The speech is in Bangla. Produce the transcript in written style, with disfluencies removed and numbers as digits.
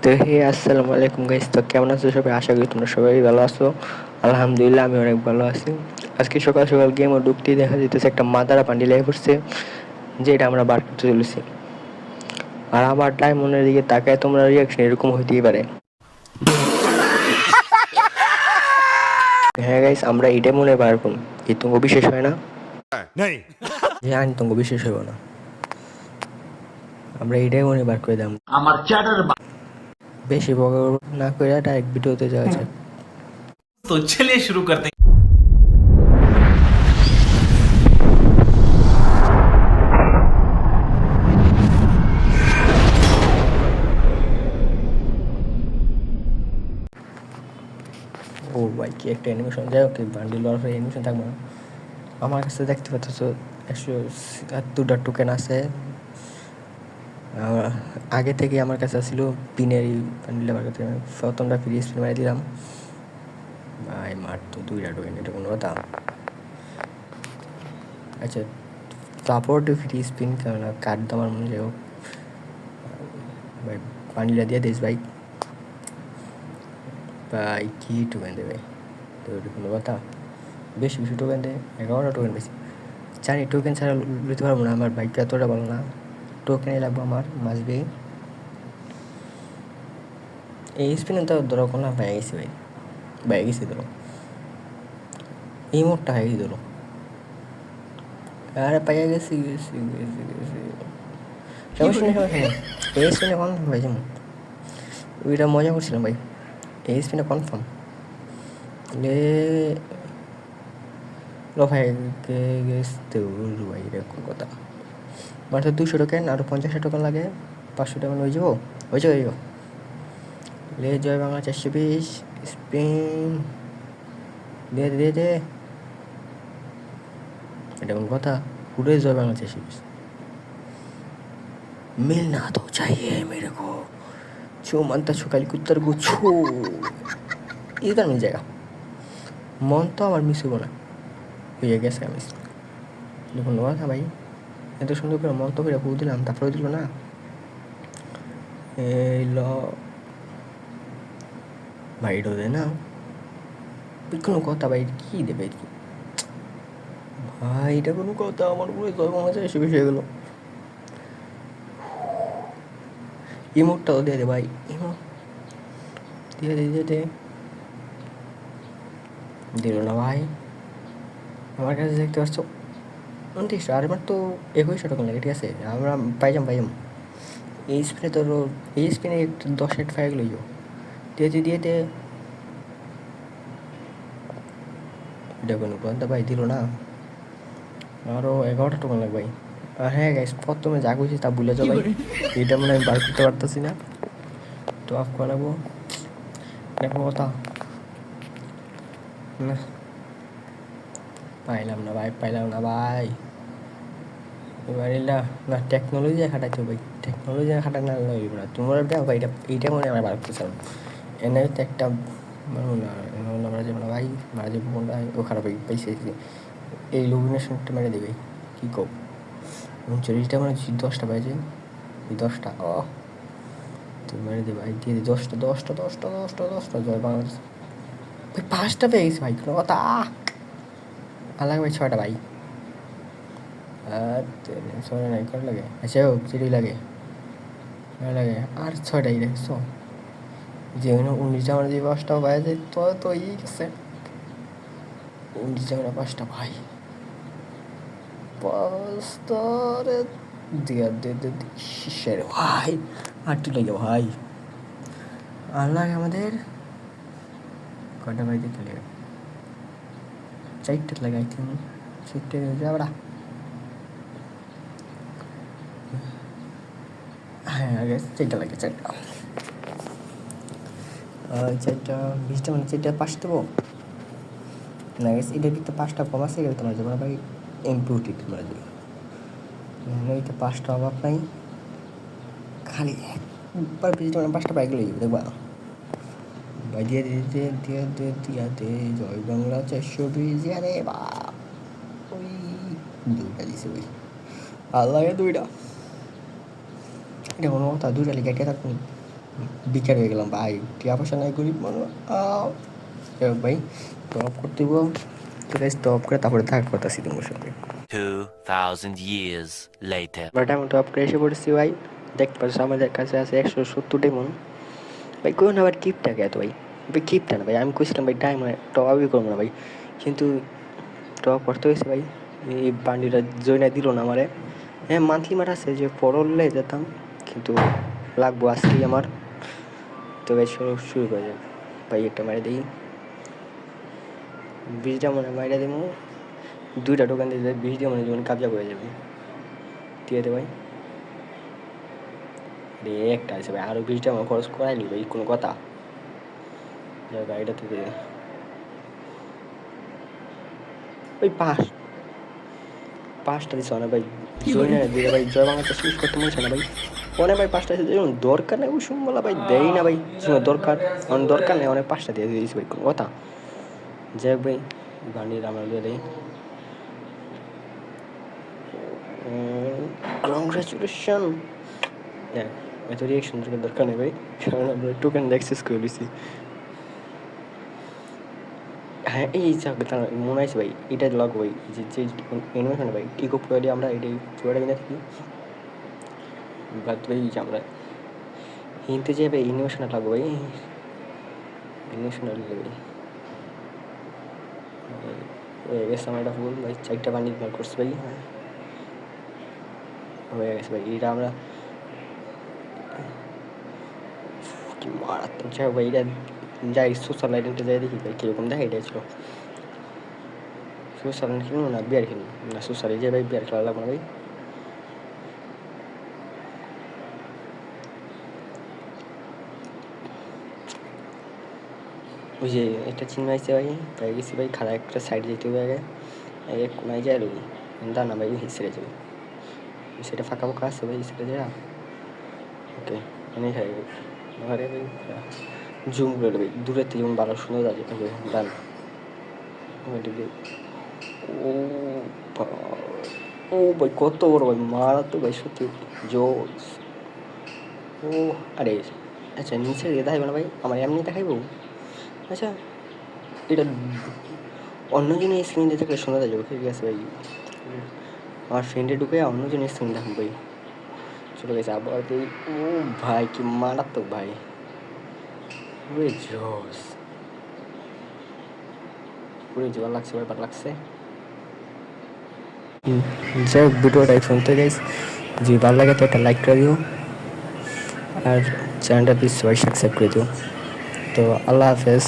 তো হে আসসালামু আলাইকুম গাইস, তো কেমন আছো সবাই? আশা করি তোমরা সবাই ভালো আছো। আলহামদুলিল্লাহ আমি অনেক ভালো আছি। আজকে সকাল সকাল গেমে ঢুকতেই দেখা যেতেছে একটা মাদারা বান্ডিল এসে পড়ছে, যেটা আমরা বার করতে চলেছি। আর আমার ডায়মন্ডের দিকে তাকায় তোমরা রিয়াকশন এরকম হইতেই পারে। হ্যাঁ গাইস, আমরা এইটাই মনে বার করুন, কি তোমাকে বিশেষ হয় না? যে আনি তোমাকে বিশেষ হইব না, আমরা এইটাই মনে বার করে দাম। আমার চ্যাটার বেশি বড় না করে ডাইরেক্ট ভিডিওতে যাওয়া যাক। तो चलिए शुरू करते हैं। ও ভাই, কি একটা অ্যানিমেশন! যাই হোক, বান্ডিল হওয়ার পরে অ্যানিমেশন থাকবে না। আমার কাছে দেখতে পাচ্ছ 172টা টোকেন আছে। আগে থেকে আমার কাছে ছিল পিনের বান্ডিল। আমার কাছে প্রথমটা ফ্রি স্পিন মারি দিলাম ভাই, মার তো 2টা টোকেন, এটা কোনো কথা? আচ্ছা, তারপর তো ফ্রি স্পিন কারণ কার্ড দাম আমার মনে যাই হোক ভাই, বান্ডিলটা দিয়ে দিস ভাই। ভাই কি টোকেন দেবে? তো এটা কোনো কথা? বেশি বেশি টোকেন দেয়, 11টা টোকেন বেশি। জানি টোকেন ছাড়া নিতে পারবো না, আমার বাইকটা এতটা ভালো না। টোকেনই লাগবো আমার মাসবে। এই স্পিনে তো ধরো কোনো পেয়ে গেছি ভাই, পেয়ে গেছি ধরো, এই মোটটা হয়ে গেছি ধরো। আরে পাইয়া গেছি গেছি গেছি গেছি, সমস্যা নেই সমস্যা নেই। এই স্পিনে কনফার্ম ভাই, যেমন ওইটা মজা করছিলাম ভাই। এই স্পিনে কনফার্ম লে লো ভাই, গেছে ভাই, এটা কোন কথা? মাত্র 200 টোকেন, আরও 50 টোকেন লাগে, 500 টোকেন হয়ে যাবো, হয়ে যাবো। লে জয় বাংলা 420 স্পিন দিয়ে দিয়ে দে। এটা কোন কথা? পুরো জয় বাংলা 420 मिलना तो चाहिए मेरे को, जो मानता छुकाली कुत्तर को छू, इधर मिल जाएगा। মন তো আমার মিস হবো না, হয়ে গেছে মিস। দেখুন কথা ভাই, এত সুন্দর করে মন তো করে বউ দিলাম, তারপরে দিল না। এই ল ভাই, এটা দে না কোনো কথা ভাই, কি দেবে ভাই? এটা কোনো কথা? আমার পুরো জয় বাংলা 420 হয়ে গেলো। ইমোটটাও দিয়ে দে ভাই, ইমোট দিয়ে দে দিয়ে দে। দিল না ভাই। আমার কাছে দেখতে পাচ্ছ 29, আর আমার তো 21 টোকেন লাগে, ঠিক আছে? আমরা পাইজাম। এই স্পিনে তো এই স্পিনে 10 হেড ফায়ার গেল। দিয়ে দে দিয়ে দে। এটা কোনো কথা ভাই? দিল না। আরও 11টা টোকেন লাগবে ভাই। আর হ্যাঁ গাইস, প্রথমে যা করছি তা ভুলে যাও ভাই, এটা মনে হয় বার করতে পারতেছি না, তো অফ করে নেবো। দেখো কথা না, পাইলাম না ভাই, পাইলাম না ভাই। এবার এলা না, টেকনোলজি খাটাইতে ভাই, টেকনোলজি খাটাই না লাগবে না। তোমরা দেও ভাই, এইটা মনে হয় আমরা বার করতে চাও। এনে তো একটা আমরা যাবো না ভাই, মারা যাবো কোনটা? ও খারাপ পাইছে, এই লুমিনেশনটা মেরে দেবে। কী কো 39টা মানে 10টা বাজে, এই 10টা ও তুই মেরে দে ভাই, দিয়ে দে 10টা জয় বাংলাদেশ ভাই। 5টা পেয়ে গেছি ভাই, কোনো কথা? আলাগ ভাই 6টা ভাই। আর 6টা নাই কত লাগে? আচ্ছা হোক, যেটাই লাগে লাগে, আর 6টাই দেখছো যে 19টা আমরা যে 5টা পাওয়া যায়, তো ই গেছে 19টা আমরা 5টা ভাই। 5টারে দিয়া দে দে শিশের ভাই, আটটি লাগে ভাই। আর লাগে আমাদের কটা ভাই দেখতে লাগে? 4টা লাগে, আই থিঙ্ক 4টে যাবড়া। হ্যাঁ আগে 4টা লাগে, 4টা 20টা মানে 4টা 5 দেবো না গেছে। এটার ভিতরে 5টা কম আছে, এগুলো তোমরা যাবো না ভাই, এমপিউটি তোমরা যাবে। এইটা 5টা অভাব নাই, খালি একবার 20টা মানে 5টা বাইক লই যাবে দেখবা ভাই। দিয়ে দে জয় বাংলা 420। আরে বা ওই 2টা দিছে ওই, আর লাগে 2টা। এটা কোনো কথা? 2টা লিখে কে থাকুন বিকার হয়ে গেলাম ভাই, টিয়া পয়সা নাই, গরিব মানুষ। ভাই টপ করতে হইব, তো গাইস টপ করে তারপরে দেখা করতেছি তোমার সঙ্গে। 2000 years later. বাট আমি টপ করে এসে পড়েছি ভাই, দেখতে পাচ্ছ আমাদের কাছে আছে 170 ডায়মন্ড। ভাই কোন আবার কিপটাকে এত ভাই, ভাই কিপটা না ভাই, আমি কইছিলাম ভাই ডায়মন্ড টপই করবো না ভাই, কিন্তু টপ করতে হয়েছে ভাই। এই বান্ডিটা জয়না দিল না আমারে। হ্যাঁ মান্থলি মার আছে যে পড়লে যেতাম, কিন্তু লাগবো আজকেই আমার। তো ভাই শুরু করে যাক ভাই, একটা মারে দিই 20 ডায়মন্ড মাইরা দেবো, 2টা টোকেন দিয়ে 20 ডায়মন্ডের জীবন কাবজা করে যাবে। দিয়ে দে ভাই, রে একটা আছে ভাই, আরও 20 ডায়মন্ড খরচ করাইনি ভাই, কোনো কথা? যাই গাড়িটা তো দিয়ে ওই পাঁচটা দিচ্ছে না ভাই, জয় না দিয়ে ভাই, জয় বাংলাতে শেষ করতে মনছে না ভাই। অনেক ভাই 5টা যেমন দরকার নেই ওই বলা ভাই, দেয় না ভাই, দরকার অনেক দরকার নেই, অনেক 5টা দিয়ে দিয়েছি ভাই, কোনো কথা? যাই হোক ভাই, গাড়ির আমরা দিয়ে দিই। কংগ্রাচুলেশন। হ্যাঁ এত রিয়াকশন দরকার নেই ভাই, কারণ আমরা টোকেন অ্যাক্সেস করে দিছি। হ্যাঁ এই তার মনে আছে ভাই, এটা লগ ভাই, যে যে অ্যানিমেশন ভাই ইকো পুরোটি আমরা এটাই পুরোটা কিনে থাকি। বাদ ভাই যে আমরা হিন্দি যে ভাই অ্যানিমেশনটা লাগবে ভাই, অ্যানিমেশনটা লাগবে ভাই। হয়ে গেছে আমার এটা ফুল ভাই, 4টা বান্ডিল বার করছে ভাই। হ্যাঁ হয়ে গেছে ভাই, এটা আমরা কি মারাত্মক। যাই হোক ভাই, এটা যাই সোশ্যাল আইডেন্টি যাই দেখি ভাই কীরকম দেখে, এটাই ছিল সোশ্যাল খেলবো না বিয়ার খেলবো না, সোশ্যাল যে ভাই বিয়ার খেলা লাগবো না ভাই। ওই যে একটা চিন্তা আছে ভাই, পেয়ে গেছি ভাই, খারাপ একটা সাইড যেতে হবে আগে, এক কোনায় যায় লোক না ভাই সেরে যাবে, সেটা ফাঁকা ফাঁকা আছে ভাই, সেটা যা ওকে এনে খাই ঘরে ভাই, জুম করে ভাই দূরের থেকে যেমন ভালো সুন্দর আছে ডান। ও ও ভাই কত বড় ভাই, মারা তো ভাই সত্যি জোস। ও আরে আচ্ছা নিচে দিয়ে দেখাইব না ভাই, আমার এমনি দেখাইব? আচ্ছা এটা অন্যজনের স্ক্রিন দিয়ে থাকলে শোনা যাবে, ঠিক আছে ভাই, আমার ফ্রেন্ডে ঢুকে অন্যজনের স্ক্রিন দেখুন ভাই, চলে গেছে আবার তুই। ও ভাই কি মারাত্মক ভাই, পুরো জোস, পুরো জোর লাগছে, ব্যাপার লাগছে। যাই হোক ভিডিওটা শুনতে গাইস, যদি ভালো লাগে তো একটা লাইক করে দিও, আর চ্যানেলটা প্লিজ সবাই সাবস্ক্রাইব করে দিও। তো আল্লাহ হাফেজ।